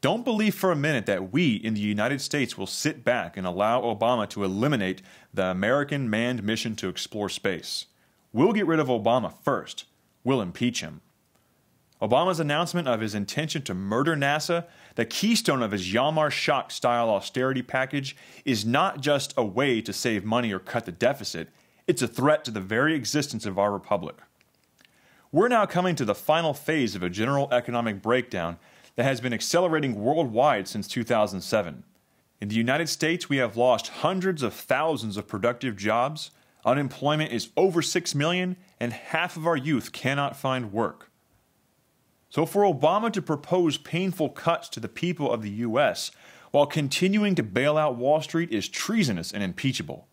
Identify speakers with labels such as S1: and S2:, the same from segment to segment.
S1: Don't believe for a minute that we in the United States will sit back and allow Obama to eliminate the American manned mission to explore space. We'll get rid of Obama first. We'll impeach him. Obama's announcement of his intention to murder NASA, the keystone of his Yalmar Shock-style austerity package, is not just a way to save money or cut the deficit, it's a threat to the very existence of our republic. We're now coming to the final phase of a general economic breakdown that has been accelerating worldwide since 2007. In the United States, we have lost hundreds of thousands of productive jobs, unemployment is over 6 million, and half of our youth cannot find work. So for Obama to propose painful cuts to the people of the U.S. while continuing to bail out Wall Street is treasonous and impeachable.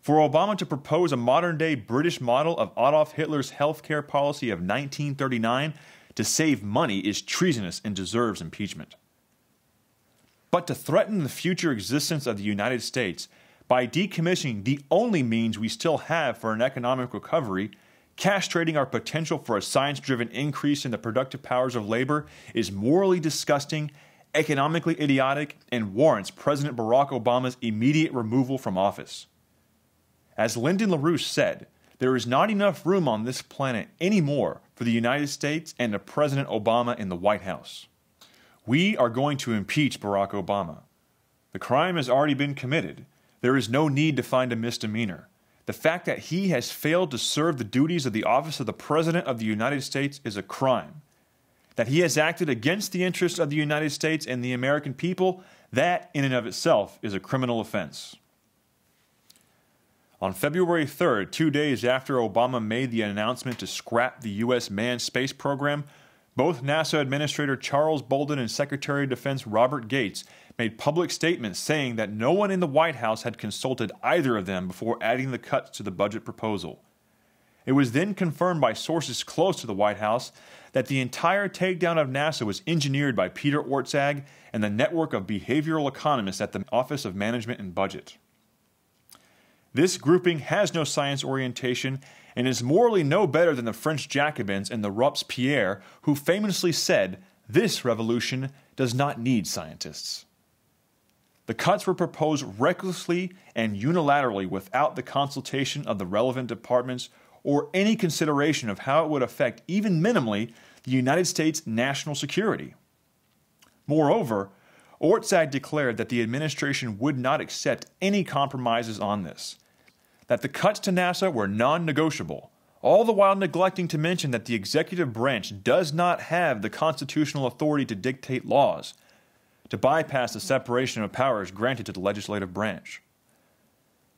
S1: For Obama to propose a modern-day British model of Adolf Hitler's healthcare policy of 1939 to save money is treasonous and deserves impeachment. But to threaten the future existence of the United States by decommissioning the only means we still have for an economic recovery, castrating our potential for a science-driven increase in the productive powers of labor, is morally disgusting, economically idiotic, and warrants President Barack Obama's immediate removal from office. As Lyndon LaRouche said, there is not enough room on this planet anymore for the United States and a President Obama in the White House. We are going to impeach Barack Obama. The crime has already been committed. There is no need to find a misdemeanor. The fact that he has failed to serve the duties of the office of the President of the United States is a crime. That he has acted against the interests of the United States and the American people, that in and of itself is a criminal offense. On February 3rd, 2 days after Obama made the announcement to scrap the U.S. manned space program, both NASA Administrator Charles Bolden and Secretary of Defense Robert Gates made public statements saying that no one in the White House had consulted either of them before adding the cuts to the budget proposal. It was then confirmed by sources close to the White House that the entire takedown of NASA was engineered by Peter Orszag and the network of behavioral economists at the Office of Management and Budget. This grouping has no science orientation and is morally no better than the French Jacobins and the Robespierre, who famously said, "This revolution does not need scientists." The cuts were proposed recklessly and unilaterally without the consultation of the relevant departments or any consideration of how it would affect, even minimally, the United States' national security. Moreover, Orszag declared that the administration would not accept any compromises on this, that the cuts to NASA were non-negotiable, all the while neglecting to mention that the executive branch does not have the constitutional authority to dictate laws, to bypass the separation of powers granted to the legislative branch.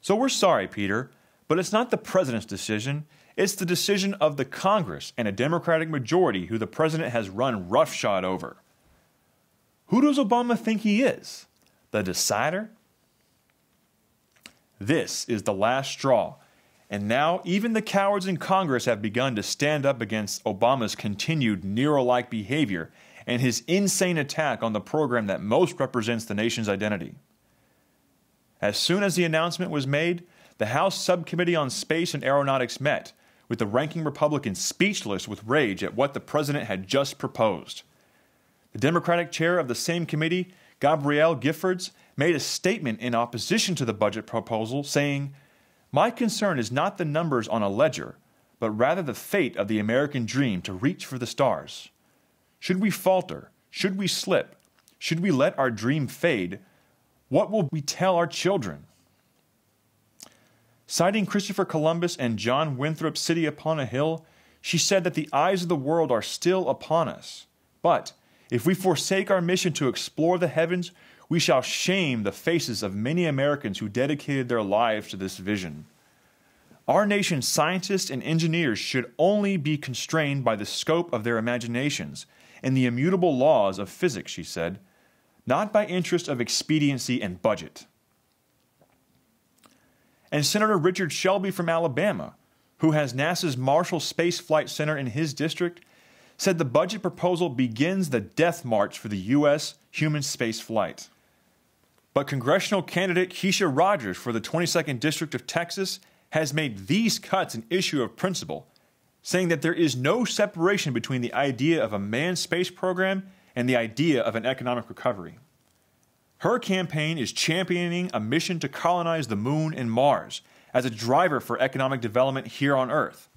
S1: So we're sorry, Peter, but it's not the president's decision, it's the decision of the Congress and a Democratic majority who the president has run roughshod over. Who does Obama think he is? The decider? This is the last straw, and now even the cowards in Congress have begun to stand up against Obama's continued Nero-like behavior and his insane attack on the program that most represents the nation's identity. As soon as the announcement was made, the House Subcommittee on Space and Aeronautics met, with the ranking Republican speechless with rage at what the president had just proposed. The Democratic chair of the same committee, Gabrielle Giffords, made a statement in opposition to the budget proposal saying, "My concern is not the numbers on a ledger, but rather the fate of the American dream to reach for the stars. Should we falter? Should we slip? Should we let our dream fade? What will we tell our children?" Citing Christopher Columbus and John Winthrop's City Upon a Hill, she said that the eyes of the world are still upon us. But if we forsake our mission to explore the heavens, we shall shame the faces of many Americans who dedicated their lives to this vision. Our nation's scientists and engineers should only be constrained by the scope of their imaginations and the immutable laws of physics, she said, not by interest of expediency and budget. And Senator Richard Shelby from Alabama, who has NASA's Marshall Space Flight Center in his district, said the budget proposal begins the death march for the U.S. human space flight. But congressional candidate Keisha Rogers for the 22nd District of Texas has made these cuts an issue of principle, saying that there is no separation between the idea of a manned space program and the idea of an economic recovery. Her campaign is championing a mission to colonize the moon and Mars as a driver for economic development here on Earth,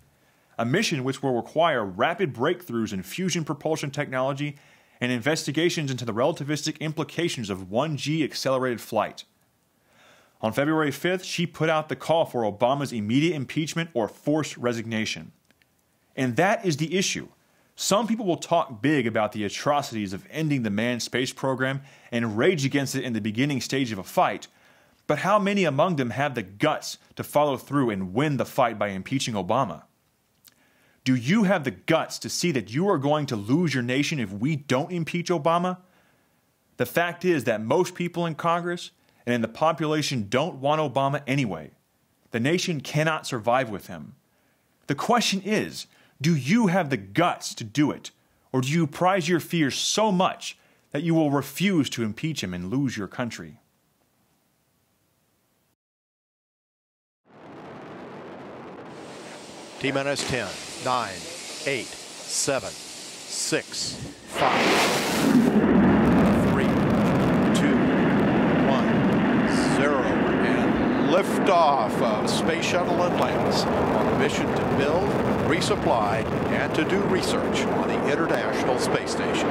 S1: a mission which will require rapid breakthroughs in fusion propulsion technology and investigations into the relativistic implications of 1G accelerated flight. On February 5th, she put out the call for Obama's immediate impeachment or forced resignation. And that is the issue. Some people will talk big about the atrocities of ending the manned space program and rage against it in the beginning stage of a fight, but how many among them have the guts to follow through and win the fight by impeaching Obama? Do you have the guts to see that you are going to lose your nation if we don't impeach Obama? The fact is that most people in Congress and in the population don't want Obama anyway. The nation cannot survive with him. The question is, do you have the guts to do it, or do you prize your fears so much that you will refuse to impeach him and lose your country?
S2: T-minus 10, 9, 8, 7, 6, 5, 3, 2, 1, 0, and liftoff of Space Shuttle Atlantis on a mission to build, resupply, and to do research on the International Space Station.